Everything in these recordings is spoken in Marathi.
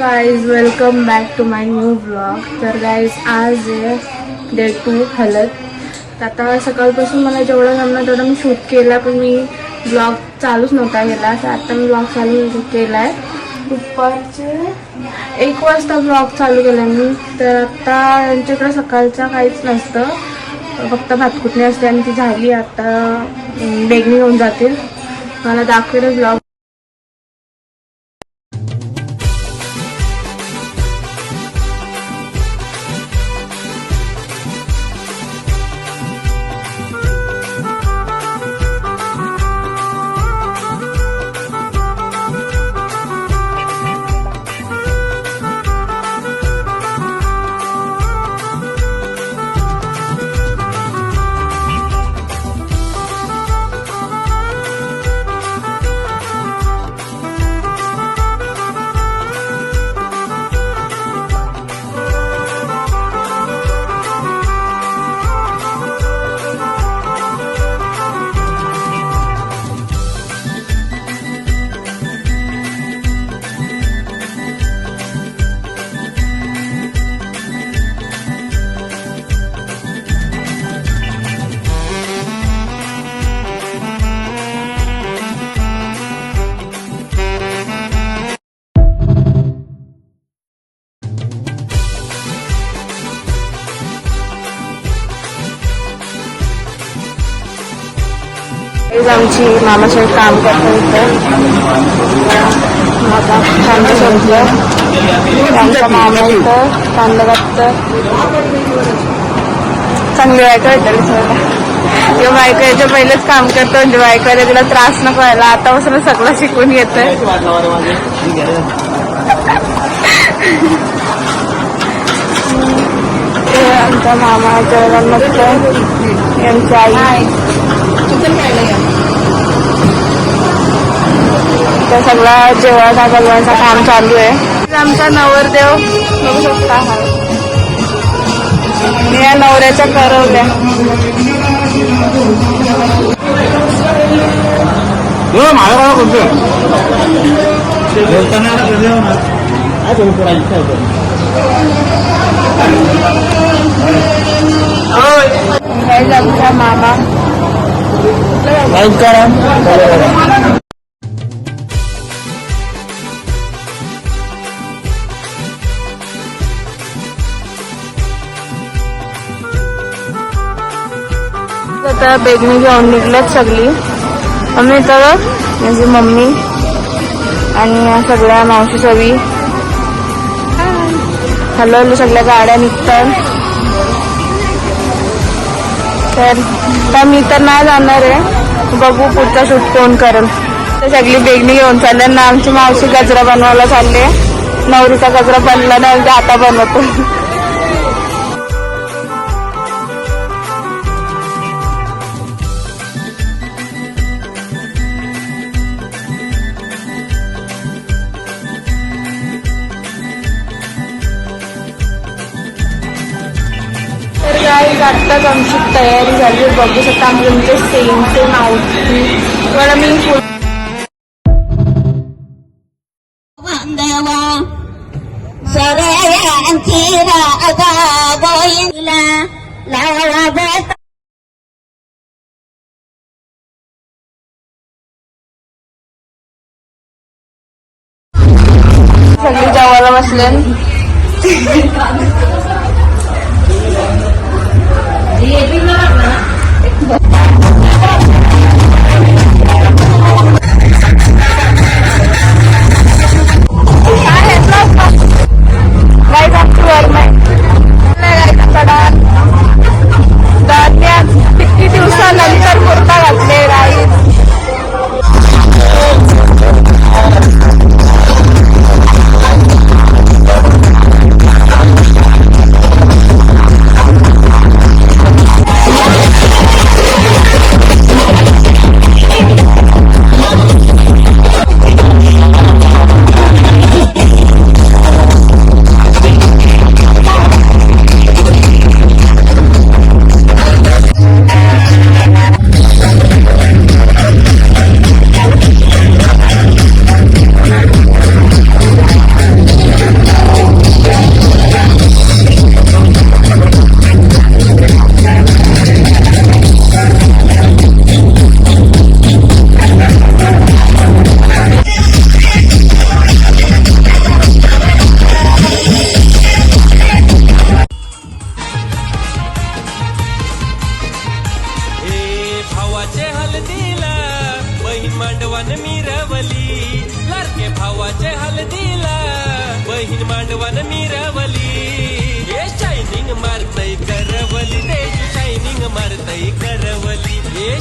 Guys welcome back to my new blog. तर गाइज आज आहे डे 2 हळद. आता सकाळपासून मला जेवढं जमलं तेवढं मी शूट केला, पण मी ब्लॉग चालूच नव्हता केला. तर आता मी ब्लॉग चालू केला आहे. दुपारचे 1 वाजता ब्लॉग चालू केला मी. तर आता यांच्याकडे सकाळचं काहीच नसतं, फक्त भातकुटणी असते आणि ती झाली. आता बेगणी होऊन जातील. मला दाखवलं ब्लॉग. आमची मामाचं काम करतो इथं. आता कांदा संपलं. आमचा मामा इथं कांदा कापतं. चांगली बायको येतात किंवा बायको याच्या पहिलेच काम करतो, म्हणजे बायकोला तिला त्रास नको व्हायला. आतापासून सगळं शिकून येतंय. आमचा मामा जेवण मस्त. यांची आई तर सगळं जेवणाचा बनवायचं काम चालू आहे. आमचा नवरदेव बघू शकता. मी या नवऱ्याच्या करवल्या. आमचा मामा आता बेगणी घेऊन निघल्यात सगळी. आम्ही तर माझी मम्मी आणि सगळ्या मावशी सवी हलवलं. सगळ्या गाड्या निघतात. तर मी तर नाही जाणार आहे. बघू पुढचा शूट कोण करेल. तर सगळी बेगणी घेऊन चालले ना. आमची मावशी गजरा बनवायला चालले. नवरीचा गजरा बनला नाही, आता बनवतो. आत्ताच आमची तयारी झाली. बघू शकता आम्ही तुमचे सेम आउटफिट. मला मी सगळी जेवायला बसले. किती दिवसानंतर कुर्ता घातले राईस. बहीण मांडवान मिरवली हे शायनिंग मारतय करवली तेजू शायनिंग मारतय करवली हे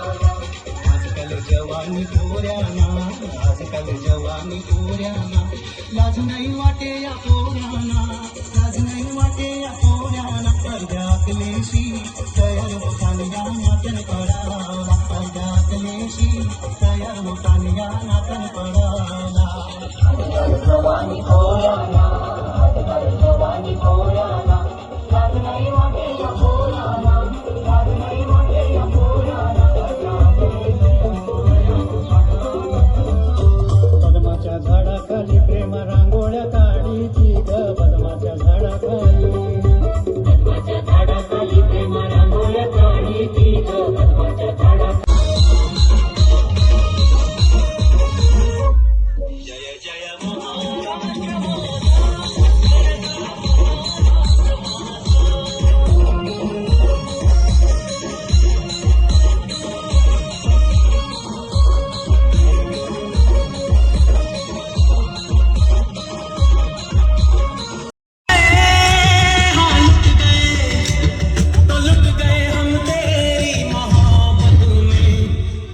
आजकाल जवानी पोऱ्याना आजकाल जवानी पोऱ्याना लाज नाही वाटे या पोऱ्याना लाज नाही वाटे या पोऱ्याना अर्ध्याकलेशी तयार होताना या नातन पडाला अर्ध्याकलेशी तयार होताना या नातन पडाला आजकाल जवानी पोऱ्याना आजकाल जवानी पोऱ्याना लाज नाही वाटे या पोऱ्याना लाज नाही वाटे या पोऱ्याना बदमाच्या झाडाखाली प्रेम रांगोळ्या काढीची ग बदमाच्या झाडाखाली बदमाच्या झाडाखाली प्रेम रांगोळ्या काढीची ग बदमाच्या झाडाखाली जय जय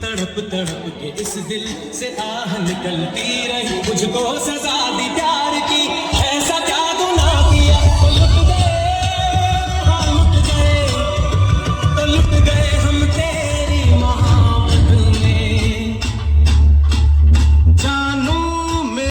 तड़प तड़प के इस दिल से आह निकलती रही मुझको सजा दी